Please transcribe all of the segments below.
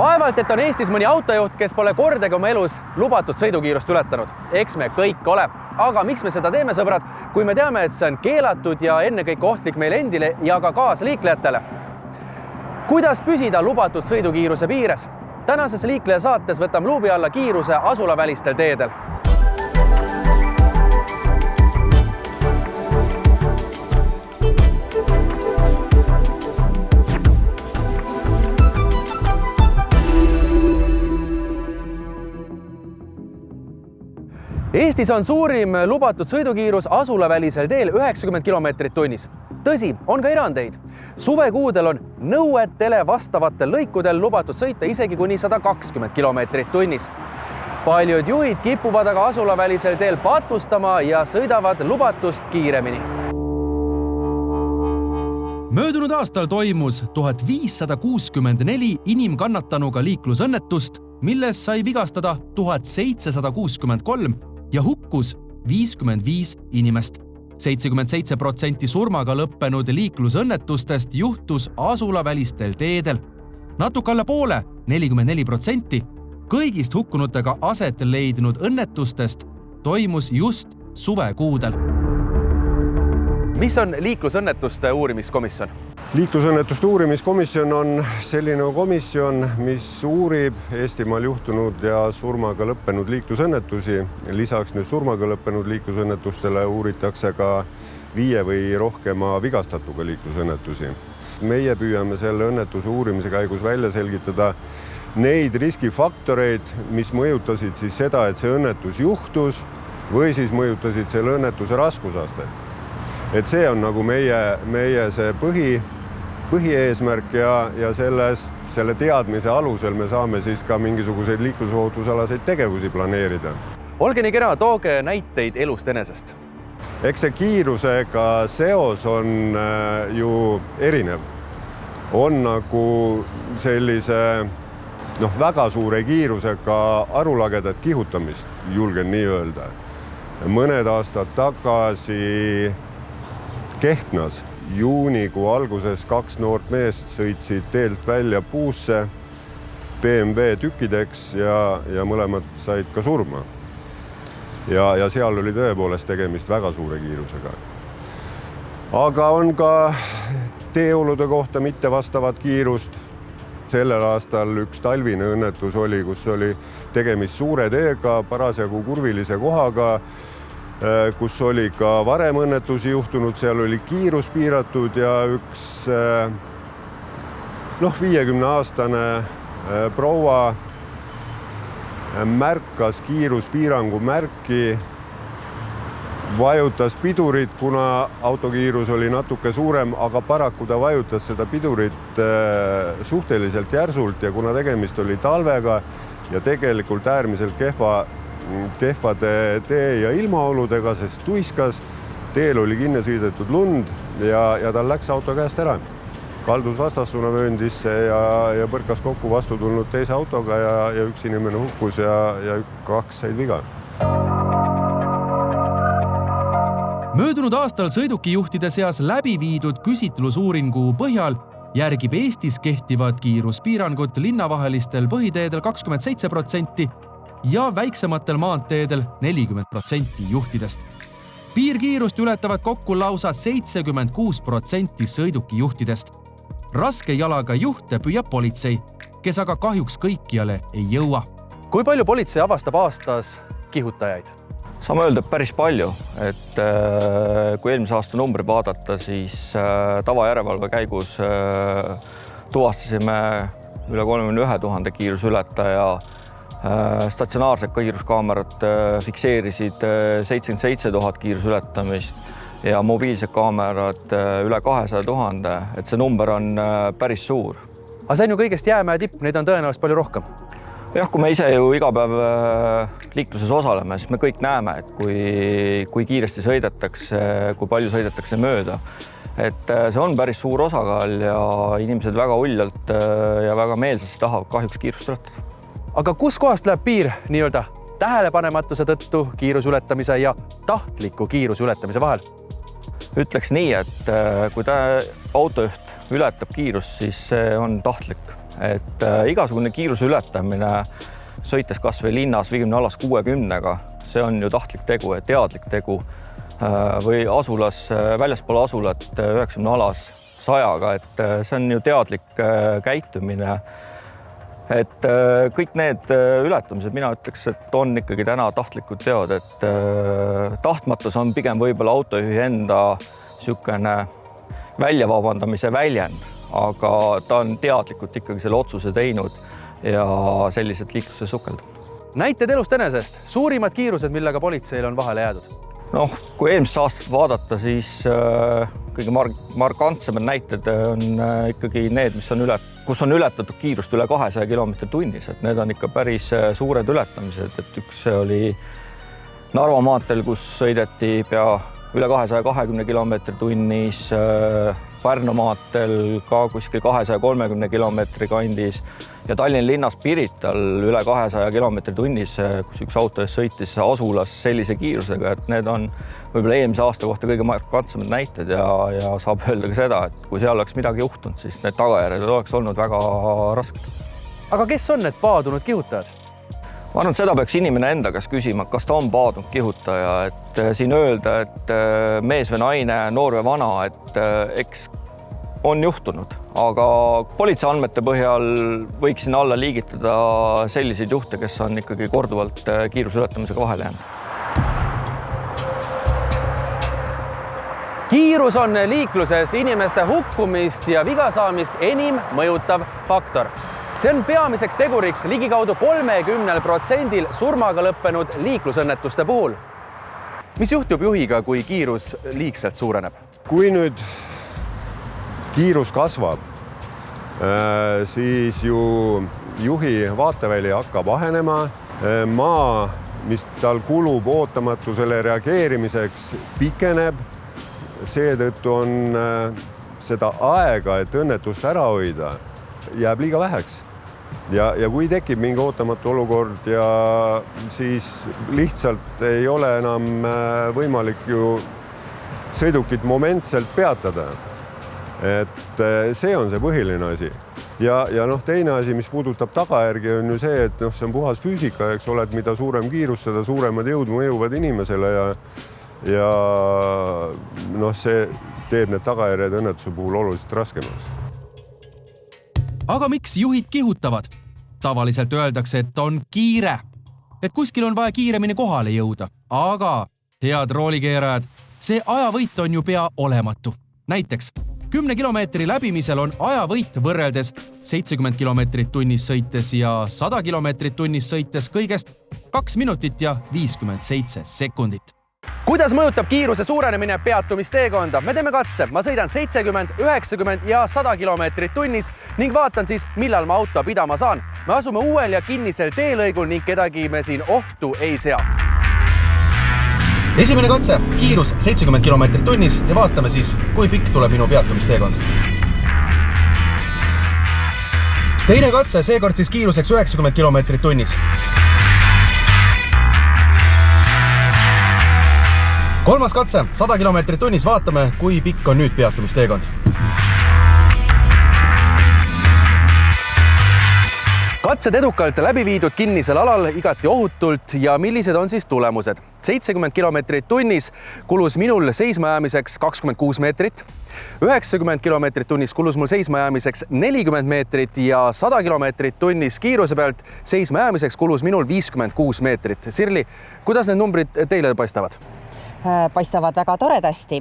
Vaevalt, et on Eestis mõni autojuht, kes pole kordagi oma elus lubatud sõidukiirust ületanud. Eks me kõik ole. Aga miks me seda teeme, sõbrad, kui me teame, et see on keelatud ja ennekõike ohtlik meile endile ja ka kaasliiklejatele? Kuidas püsida lubatud sõidukiiruse piires? Tänases liikleja saates võtame luubi alla kiiruse asulavälistel teedel. Eestis on suurim lubatud sõidukiirus asulavälisel teel 90 kilomeetrit tunnis. Tõsi, on ka erandeid. Suvekuudel on nõuetele vastavatel lõikudel lubatud sõita isegi kuni 120 kilomeetrit tunnis. Paljud juhid kipuvad aga asulavälisel teel patustama ja sõidavad lubatust kiiremini. Möödunud aastal toimus 1564 inimkannatanuga liiklusõnnetust, milles sai vigastada 1763 ja hukkus 55 inimest. 77% surmaga lõppenud liiklusõnnetustest juhtus asulavälistel teedel. Natuke alla poole, 44%, kõigist hukkunutega aset leidnud õnnetustest toimus just suvekuudel. Mis on liiklusõnnetuste uurimiskomisjon? Liiklusõnnetuste uurimiskomisjon on selline komisjon, mis uurib Eestimaal juhtunud ja surmaga lõppenud liiklusõnnetusi. Lisaks nüüd surmaga lõppenud liiklusõnnetustele uuritakse ka 5 või rohkema vigastatuga liiklusõnnetusi. Meie püüame selle õnnetuse uurimise käigus välja selgitada neid riskifaktoreid, mis mõjutasid siis seda, et see õnnetus juhtus või siis mõjutasid selle õnnetuse raskusastet. Et see on nagu meie see põhieesmärk ja selle teadmise alusel me saame siis ka mingisuguseid liiklusohutusalaseid tegevusi planeerida. Olge nii kena, tooge näiteid elust enesest. Eks see kiirusega seos on ju erinev. On nagu sellise väga suure kiirusega arulagedat kihutamist, julgen nii öelda. Mõned aastad tagasi Kehtnas juunikuu alguses 2 noort meest sõitsid teelt välja puusse BMW tükkideks ja mõlemad said ka surma. Ja seal oli tõepoolest tegemist väga suure kiirusega. Aga on ka teeolude kohta mitte vastavat kiirust. Sellel aastal üks talvine õnnetus oli, kus oli tegemist suure teega, parasjagu kurvilise kohaga, kus oli ka varem õnnetusi juhtunud, seal oli kiirus piiratud ja üks 50-aastane proua märkas kiiruspiirangu märki, vajutas pidurit, kuna autokiirus oli natuke suurem, aga paraku ta vajutas seda pidurit suhteliselt järsult ja kuna tegemist oli talvega ja tegelikult äärmiselt kehvade tee- ja ilmaoludega, sest tuiskas, teel oli kinni sõidetud lund ja tal läks auto käest ära. Kaldus vastassuunavööndisse ja põrkas kokku vastu tulnud teise autoga ja üks inimene hukkus ja 2 said viga. Möödunud aastal sõidukijuhtide seas läbi viidud küsitlusuuringu põhjal järgib Eestis kehtivad kiiruspiirangut linnavahelistel põhiteedel 27% ja väiksematel maanteedel 40% juhtidest. Piirkiirust ületavad kokku lausa 76% sõidukijuhtidest. Raske jalaga juhte püüab politsei, kes aga kahjuks kõikjale ei jõua. Kui palju politsei avastab aastas kihutajaid? Saame öelda päris palju, et kui eelmise aasta numbri vaadata, siis tavajärelevalve käigus tuvastasime üle 31 000 kiirusuletaja. Statsionaarsed kiiruskaamerad fikseerisid 77 000 kiirusuletamist ja mobiilsed kaamerad üle 200 000, et see number on päris suur. Aga see on ju kõigest jäämäe tipp, neid on tõenäoliselt palju rohkem. Jah, kui me ise ju iga päev liikluses osaleme, siis me kõik näeme, et kui kiiresti sõidetakse, kui palju sõidetakse mööda. Et see on päris suur osakaal ja inimesed väga uljalt ja väga meelsasti tahavad kahjuks kiirust ületada. Aga kus kohast läheb piir nii-öelda tähelepanematuse tõttu kiirusuletamise ja tahtliku kiirusuletamise vahel? Ütleks nii, et kui autojuht ületab kiirust, siis see on tahtlik. et igasugune kiiruse ületamine, sõites kas või linnas 50 alas 60-ga, see on ju tahtlik tegu ja teadlik tegu või asulas, väljaspool asulat 90 alas 100-ga, et see on ju teadlik käitumine. Et kõik need ületamised, mina ütleks, et on ikkagi täna tahtlikud teod, et tahtmatus on pigem võib-olla autojuhi enda niisugune väljavabandamise väljend, aga ta on teadlikult ikkagi selle otsuse teinud ja selliselt liikluse sukelda. Näited elust enesest, suurimad kiirused, millega politseil on vahele jäädud? Noh, kui eelmist aastat vaadata, siis kõige markantsemad näited on ikkagi need, kus on ületatud kiirust üle 200 kilomeetri tunnis, et need on ikka päris suured ületamised, et üks oli Narva maanteel, kus sõideti pea üle 220 kilomeetri tunnis, Pärnu maanteel ka kuskil 230 kilomeetri kandis ja Tallinna linnas Pirital üle 200 kilomeetri tunnis, kus üks auto ees sõitis asulas sellise kiirusega, et need on võib-olla eelmise aasta kohta kõige markantsemad näited ja saab öelda ka seda, et kui seal oleks midagi juhtunud, siis need tagajärjed oleks olnud väga rasked. Aga kes on need paadunud kihutajad? Ma arvan, et seda peaks inimene enda käest küsima, kas ta on paadunud kihutaja, et siin öelda, et mees või naine, noor või vana, et eks on juhtunud, aga politsei andmete põhjal võiks sinna alla liigitada selliseid juhte, kes on ikkagi korduvalt kiiruse ületamisega vahele jäänud. Kiirus on liikluses inimeste hukkumist ja vigasaamist enim mõjutav faktor. See on peamiseks teguriks ligikaudu 30% surmaga lõppenud liiklusõnnetuste puhul. Mis juhtub juhiga, kui kiirus liigselt suureneb? Kui nüüd kiirus kasvab, siis ju juhi vaateväli hakkab ahenema. Maa, mis tal kulub ootamatusele reageerimiseks, pikeneb. Seetõttu on seda aega, et õnnetust ära hoida, jääb liiga väheks. Ja kui tekib mingi ootamatu olukord ja siis lihtsalt ei ole enam võimalik ju sõidukit momentselt peatada. Et see on see põhiline asi. Ja teine asi, mis puudutab tagajärgi, on ju see, et see on puhas füüsika, eks ole, et mida suurem kiirus, seda suuremad jõud mõjuvad inimesele ja see teeb need tagajärjed õnnetuse puhul oluliselt raskemaks. Aga miks juhid kihutavad? Tavaliselt öeldakse, et on kiire, et kuskil on vaja kiiremini kohale jõuda. Aga, head roolikeerajad, see ajavõit on ju pea olematu. Näiteks 10 kilomeetri läbimisel on ajavõit võrreldes 70 kilomeetrit tunnis sõites ja 100 kilomeetrit tunnis sõites kõigest 2 minutit ja 57 sekundit. Kuidas mõjutab kiiruse suurenemine peatumisteekonda? Me teeme katse. Ma sõidan 70, 90 ja 100 kilomeetrit tunnis ning vaatan siis, millal ma auto pidama saan. Me asume uuel ja kinnisel teelõigul ning kedagi me siin ohtu ei sea. Esimene katse, kiirus 70 kilomeetrit tunnis ja vaatame siis, kui pikk tuleb minu peatumisteekond. Teine katse, seekord siis kiiruseks 90 kilomeetrit tunnis. Kolmas katse, 100 kilomeetrit tunnis, vaatame, kui pikk on nüüd peatumisteekond. Katsed edukalt läbi viidud kinnisel alal igati ohutult ja millised on siis tulemused? 70 kilomeetrit tunnis kulus minul seismajäämiseks 26 meetrit, 90 kilomeetrit tunnis kulus mul seismajäämiseks 40 meetrit ja 100 kilomeetrit tunnis kiiruse pealt seismajäämiseks kulus minul 56 meetrit. Sirli, kuidas need numbrid teile paistavad? Paistavad väga toredasti.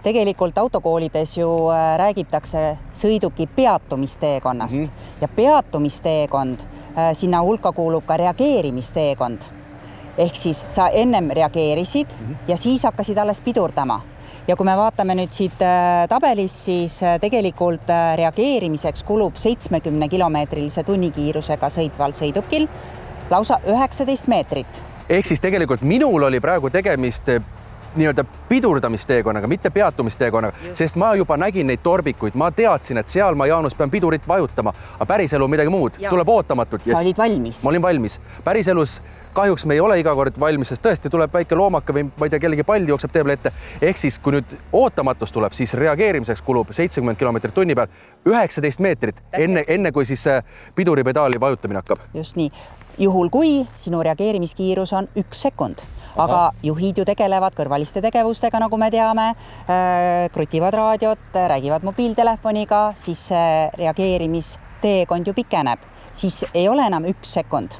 Tegelikult autokoolides ju räägitakse sõiduki peatumisteekonnast ja peatumisteekond, sinna hulka kuulub ka reageerimisteekond. Ehk siis sa ennem reageerisid ja siis hakkasid alles pidurdama. Ja kui me vaatame nüüd siit tabelis, siis tegelikult reageerimiseks kulub 70 kilomeetrilise tunnikiirusega sõitval sõidukil lausa 19 meetrit. Ehk siis tegelikult minul oli praegu tegemist nii-öelda pidurdamisteekonnaga, mitte peatumisteekonnaga, sest ma juba nägin neid torbikuid, ma teadsin, et seal ma, Jaanus, pean pidurit vajutama, aga päriselu midagi muud, tuleb ootamatult. Sa olid valmis? Ma olin valmis. Päriselus kahjuks me ei ole iga kord valmis, sest tõesti tuleb väike loomaka või ma ei tea, kellegi pall jookseb teebel ette. Ehk siis, kui nüüd ootamatus tuleb, siis reageerimiseks kulub 70 km tunni peal 19 meetrit, enne kui siis piduripedaali vajutamine hakkab. Just nii. Juhul kui sinu reageerimiskiirus on 1 sekund, aga juhid ju tegelevad kõrvaliste tegevustega, nagu me teame, krutivad raadiot, räägivad mobiiltelefoniga, siis reageerimisteekond ju pikeneb, siis ei ole enam 1 sekund.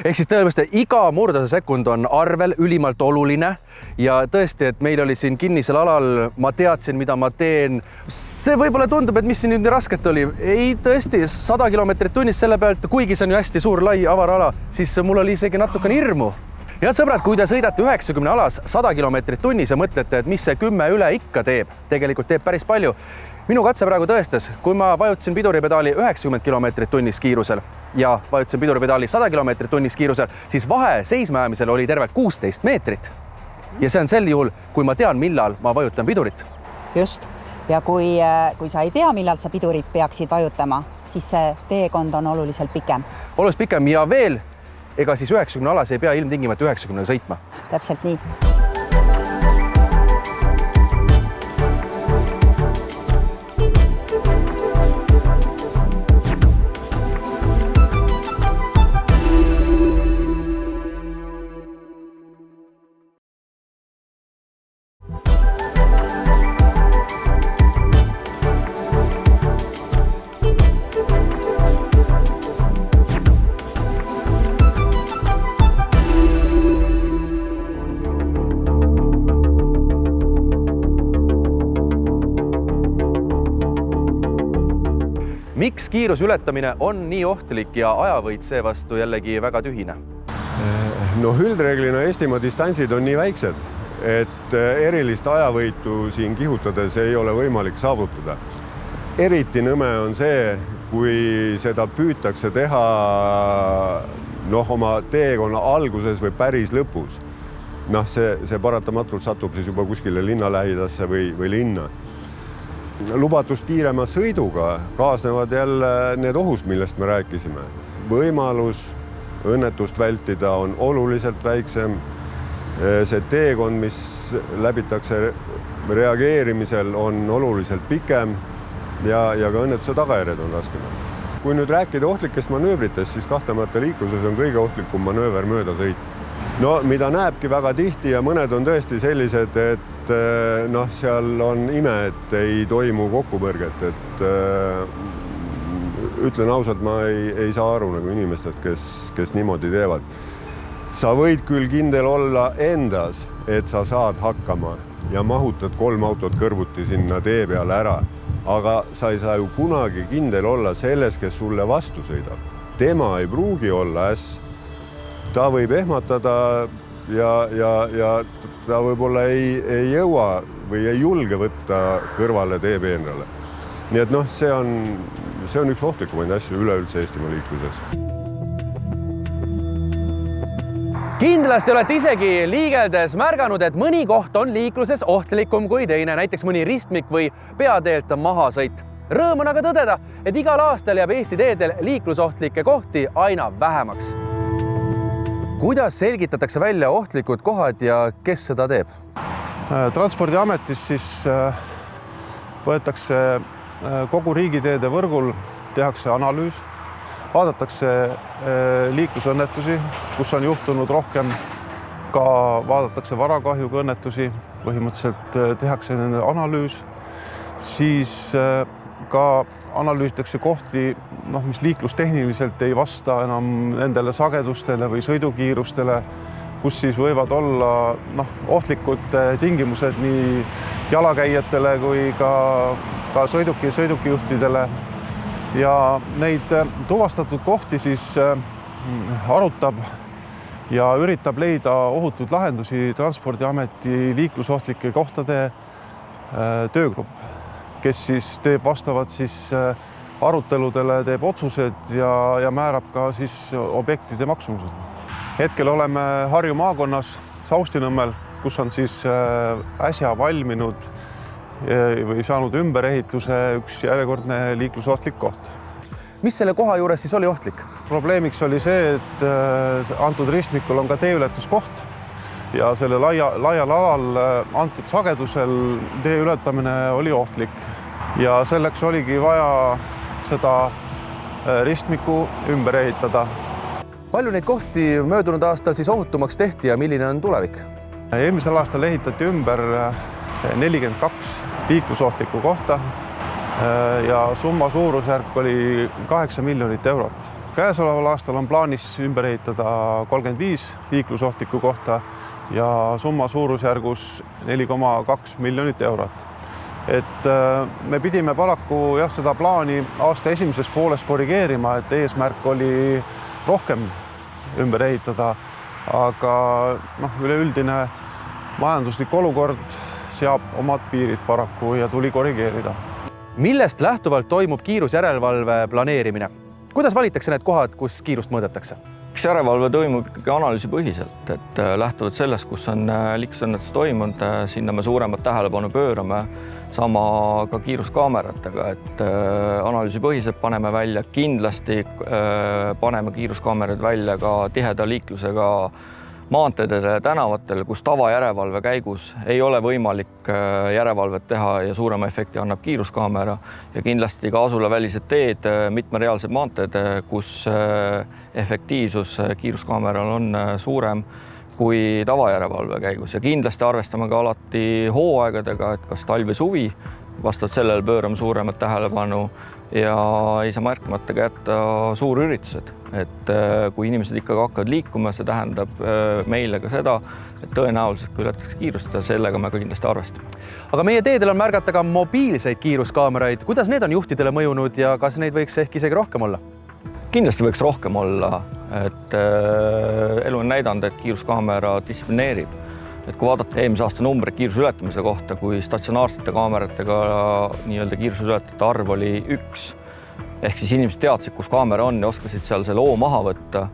Ehk siis tõepoolest iga murdase sekund on arvel ülimalt oluline ja tõesti, et meil oli siin kinnisel alal, ma teadsin, mida ma teen. See võib-olla tundub, et mis siin nüüd nii rasket oli. Ei, tõesti 100 kilomeetrit tunnis selle pealt, kuigi see on ju hästi suur, lai, avar ala, siis mul oli isegi natukene hirmu. Ja sõbrad, kui te sõidate 90 alas 100 kilomeetrit tunnis ja mõtlete, et mis see 10 üle ikka teeb, tegelikult teeb päris palju. Minu katse praegu tõestas, kui ma vajutasin piduripedaali 90 kilomeetrit tunnis kiirusel ja vajutasin piduripedaali 100 kilomeetrit tunnis kiirusel, siis vahe seismaajamisel oli tervelt 16 meetrit. Ja see on sel juhul, kui ma tean, millal ma vajutan pidurit. Just. Ja kui sa ei tea, millal sa pidurit peaksid vajutama, siis see teekond on oluliselt pikem. Oluliselt pikem ja veel, ega siis 90 alas ei pea ilmtingimata 90 sõitma. Täpselt nii. Miks kiiruse ületamine on nii ohtlik ja ajavõit seevastu jällegi väga tühine? No üldreeglina Eestimaa distantsid on nii väiksed, et erilist ajavõitu siin kihutades ei ole võimalik saavutada. Eriti nõme on see, kui seda püütakse teha oma teekonna alguses või päris lõpus. See paratamatult satub siis juba kuskile linna lähidasse või linna. Lubatust kiirema sõiduga kaasnevad jälle need ohust, millest me rääkisime. Võimalus õnnetust vältida on oluliselt väiksem. See teekond, mis läbitakse reageerimisel, on oluliselt pikem ja ka õnnetuse tagajärjed on raskemad. Kui nüüd rääkida ohtlikest manöövritest, siis kahtlemata liikluses on kõige ohtlikum manööver mööda sõit. Mida näebki väga tihti ja mõned on tõesti sellised, et seal on ime, et ei toimu kokkupõrget, et ütlen ausalt, ma ei saa aru nagu inimestest, kes niimoodi teevad. Sa võid küll kindel olla endas, et sa saad hakkama ja mahutad 3 autot kõrvuti sinna tee peale ära, aga sa ei saa ju kunagi kindel olla selles, kes sulle vastu sõidab. Tema ei pruugi olla äss. Ta võib ehmatada ja ta võib-olla ei jõua või ei julge võtta kõrvale teepeenrale. Nii et see on üks ohtlikumaid asju üleüldse Eestimaa liikluses. Kindlasti olete isegi liigeldes märganud, et mõni koht on liikluses ohtlikum kui teine, näiteks mõni ristmik või peateelt mahasõit. Rõõm on aga tõdeda, et igal aastal jääb Eesti teedel liiklusohtlikke kohti aina vähemaks. Kuidas selgitatakse välja ohtlikud kohad ja kes seda teeb? Transpordiametis siis võetakse kogu riigiteede võrgul, tehakse analüüs, vaadatakse liiklusõnnetusi, kus on juhtunud rohkem, ka vaadatakse varakahjuga õnnetusi, põhimõtteliselt tehakse nende analüüs, siis ka analüüsitakse kohti, mis liiklustehniliselt ei vasta enam nendele sagedustele või sõidukiirustele, kus siis võivad olla ohtlikud tingimused nii jalakäijatele kui ka sõidukijuhtidele. Ja neid tuvastatud kohti siis arutab ja üritab leida ohutud lahendusi Transpordiameti liiklusohtlike kohtade töögrupp, kes siis teeb vastavad siis aruteludele, teeb otsused ja määrab ka siis objektide maksumused. Hetkel oleme Harju maakonnas Saustinõmmel, kus on siis äsja valminud või saanud ümberehituse üks järjekordne liiklusohtlik koht. Mis selle koha juures siis oli ohtlik? Probleemiks oli see, et antud ristmikul on ka teeületuskoht ja selle laial alal antud sagedusel tee ületamine oli ohtlik. Ja selleks oligi vaja seda ristmiku ümber ehitada. Palju neid kohti möödunud aastal siis ohutumaks tehti ja milline on tulevik? Eelmisel aastal ehitati ümber 42 liiklusohtlikku kohta ja summa suurusjärk oli 8 miljonit eurot. Käesoleval aastal on plaanis ümber ehitada 35 liiklusohtlikku kohta ja summa suurusjärgus 4,2 miljonit eurot. Et me pidime paraku seda plaani aasta esimeses pooles korrigeerima, et eesmärk oli rohkem ümber ehitada, aga üleüldine majanduslik olukord seab omad piirid paraku ja tuli korrigeerida. Millest lähtuvalt toimub kiirusjärelevalve planeerimine? Kuidas valitakse need kohad, kus kiirust mõõdetakse? Järelevalve toimub ikkagi analüüsipõhiselt, et lähtuvalt sellest, kus on liiklusõnnetus toimunud, sinna me suuremat tähelepanu pöörame, sama ka kiiruskaameratega, et analüüsipõhiselt paneme välja, kindlasti paneme kiiruskaamerad välja ka tiheda liiklusega maanteedele ja tänavatel, kus tavajärelevalve käigus ei ole võimalik järelevalvet teha ja suurema efekti annab kiiruskaamera ja kindlasti ka asulavälised teed, mitmereaalsed maanteed, kus efektiivsus kiiruskaameral on suurem kui tavajärelevalve käigus ja kindlasti arvestame ka alati hooaegadega, et kas talv või suvi, vastavalt sellele pöörame suuremat tähelepanu ja ei saa märkmata jätta suurüritused, et kui inimesed ikkagi hakkavad liikuma, see tähendab meile ka seda, et tõenäoliselt kui ületatakse kiirust ja sellega me ka kindlasti arvestame. Aga meie teedel on märgata ka mobiilseid kiiruskaameraid. Kuidas need on juhtidele mõjunud ja kas neid võiks ehk isegi rohkem olla? Kindlasti võiks rohkem olla, et elu on näidanud, et kiiruskaamera distsiplineerib. Et kui vaadata eelmise aasta numbreid kiiruse ületamise kohta, kui statsionaarsete kaameratega nii-öelda kiiruse ületajate arv oli 1, ehk siis inimesed teadsid, kus kaamera on ja oskasid seal selle oo maha võtta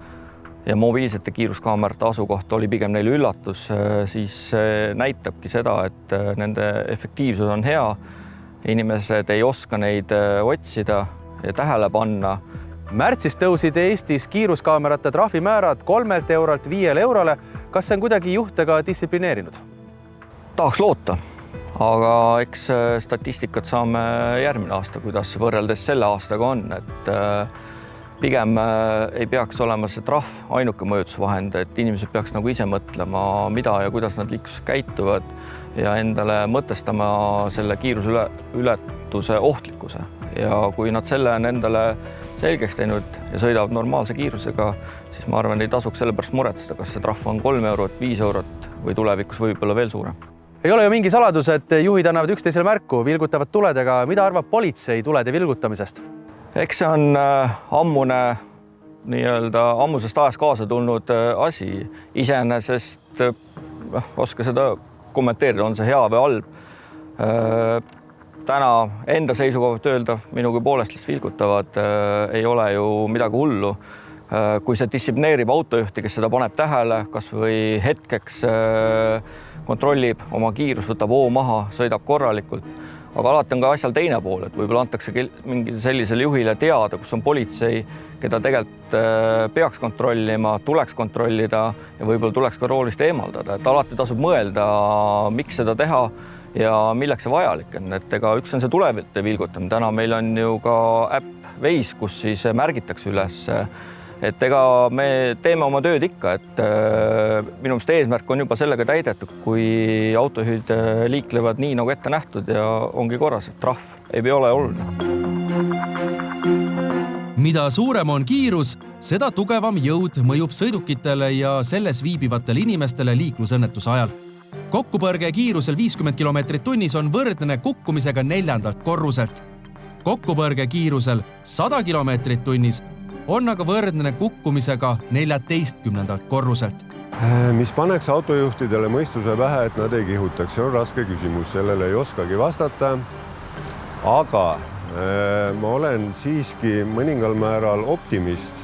ja mobiilsete kiiruskaamerate asukoht oli pigem neile üllatus, siis näitabki seda, et nende efektiivsus on hea, inimesed ei oska neid otsida ja tähele panna. Märtsis tõusid Eestis kiiruskaamerate trahvimäärad 3 eurolt 5 eurole. Kas see on kuidagi juhte ka distsiplineerinud? Tahaks loota, aga eks statistikat saame järgmine aasta, kuidas võrreldes selle aastaga on, et pigem ei peaks olema see trahv ainuke mõjutusvahend, et inimesed peaks nagu ise mõtlema, mida ja kuidas nad liikluses käituvad ja endale mõtestama selle kiiruseületuse ohtlikkuse ja kui nad selle on endale selgeks teinud ja sõidavad normaalse kiirusega, siis ma arvan, ei tasuks selle pärast muretseda, kas see trahv on 3 eurot, 5 eurot või tulevikus võib-olla veel suurem. Ei ole ju mingi saladus, et juhid annavad üksteisele märku, vilgutavad tuledega. Mida arvab politsei tulede vilgutamisest? Eks see on ammusest ajast kaasa tulnud asi. Iseenesest oska seda kommenteerida, on see hea või halb. Täna enda seisukohalt öelda, minugi poolestlas vilgutavad, ei ole ju midagi hullu. Kui see distsiplineerib autojuhti, kes seda paneb tähele, kas või hetkeks kontrollib oma kiirus, võtab oo maha, sõidab korralikult. Aga alati on ka asjal teine pool, et võib-olla antakse mingi sellisele juhile teada, kus on politsei, keda tegelikult peaks kontrollima, tuleks kontrollida ja võib-olla tuleks ka roolist eemaldada. Et alati tasub mõelda, miks seda teha ja milleks see vajalik on, et ega üks on see tulevete vilgutamine. Täna meil on ju ka äpp Waze, kus siis märgitakse üles, et ega me teeme oma tööd ikka, et minu meelest eesmärk on juba sellega täidetud, kui autojuhid liiklevad nii nagu ette nähtud ja ongi korras, et trahv ei ole oluline. Mida suurem on kiirus, seda tugevam jõud mõjub sõidukitele ja selles viibivatele inimestele liiklusõnnetuse ajal. Kokkupõrge kiirusel 50 km tunnis on võrdne kukkumisega 4. korruselt. Kokkupõrge kiirusel 100 km tunnis on aga võrdne kukkumisega 14. korruselt. Mis paneks autojuhtidele mõistuse pähe, et nad ei kihutaks, see on raske küsimus, sellele ei oskagi vastata. Aga ma olen siiski mõningal määral optimist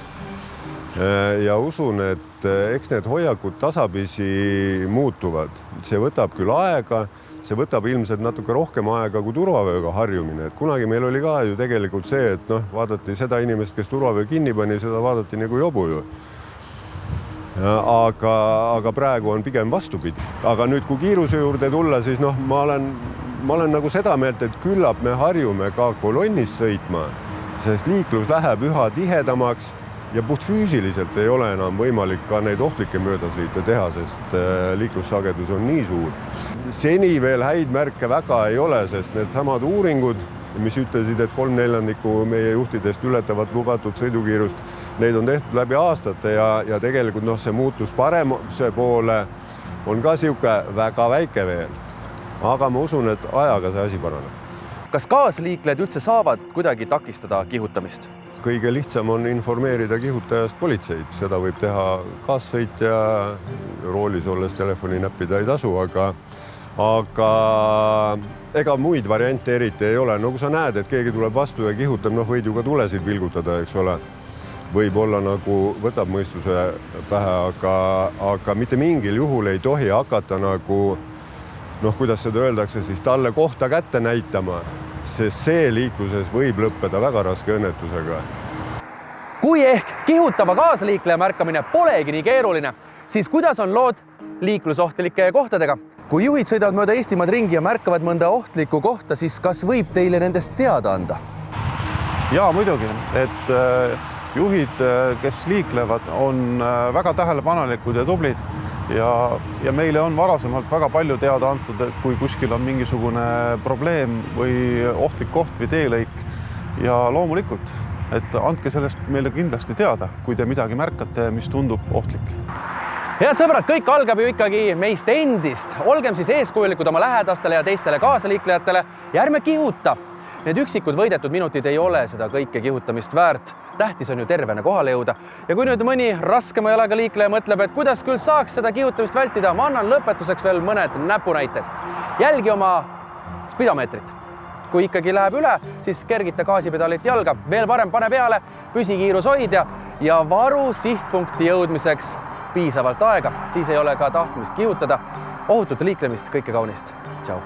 ja usun, et eks need hoiakud tasapisi muutuvad. See võtab küll aega, see võtab ilmselt natuke rohkem aega kui turvavööga harjumine. Et kunagi meil oli ka ju tegelikult see, et vaadati seda inimest, kes turvavöö kinni pani, seda vaadati nagu jobu ju. Aga praegu on pigem vastupidi. Aga nüüd, kui kiiruse juurde tulla, siis ma olen nagu seda meelt, et küllap me harjume ka kolonnis sõitma, sest liiklus läheb üha tihedamaks ja puhtfüüsiliselt ei ole enam võimalik ka neid ohtlikke möödasõite teha, sest liiklussagedus on nii suur. Seni veel häid märke väga ei ole, sest need samad uuringud, mis ütlesid, et 3/4 meie juhtidest ületavad lubatud sõidukiirust, neid on tehtud läbi aastate ja tegelikult see muutus paremuse poole on ka sihuke väga väike veel. Aga ma usun, et ajaga see asi paraneb. Kas kaasliiklejad üldse saavad kuidagi takistada kihutamist? Kõige lihtsam on informeerida kihutajast politseid. Seda võib teha kaassõitja, roolis olles telefoni näppida ei tasu, aga ega muid variante eriti ei ole. Kui sa näed, et keegi tuleb vastu ja kihutab, võid ju ka tulesid vilgutada, eks ole. Võib-olla nagu võtab mõistuse pähe, aga mitte mingil juhul ei tohi hakata nagu, kuidas seda öeldakse, siis talle kohta kätte näitama, sest see liikluses võib lõppeda väga raske õnnetusega. Kui ehk kihutava kaasliikleja märkamine polegi nii keeruline, siis kuidas on lood liiklusohtlike kohtadega? Kui juhid sõidavad mööda Eestimaad ringi ja märkavad mõnda ohtlikku kohta, siis kas võib teile nendest teada anda? Jaa, muidugi, et juhid, kes liiklevad, on väga tähelepanelikud ja tublid ja meile on varasemalt väga palju teada antud, kui kuskil on mingisugune probleem või ohtlik koht või teelõik ja loomulikult, et andke sellest meile kindlasti teada, kui te midagi märkate, mis tundub ohtlik. Head sõbrad, kõik algab ju ikkagi meist endist. Olgem siis eeskujulikud oma lähedastele ja teistele kaasaliiklejatele ja ärme kihuta. Need üksikud võidetud minutid ei ole seda kõike kihutamist väärt. Tähtis on ju tervena kohale jõuda. Ja kui nüüd mõni raskema jalaga liikleja mõtleb, et kuidas küll saaks seda kihutamist vältida, ma annan lõpetuseks veel mõned näpunäited. Jälgi oma spidomeetrit. Kui ikkagi läheb üle, siis kergita gaasipedalit jalga. Veel parem pane peale, püsi kiirushoidja ja varu sihtpunkti jõudmiseks piisavalt aega. Siis ei ole ka tahtmist kihutada. Ohutut liiklemist, kõike kaunist. Tšau!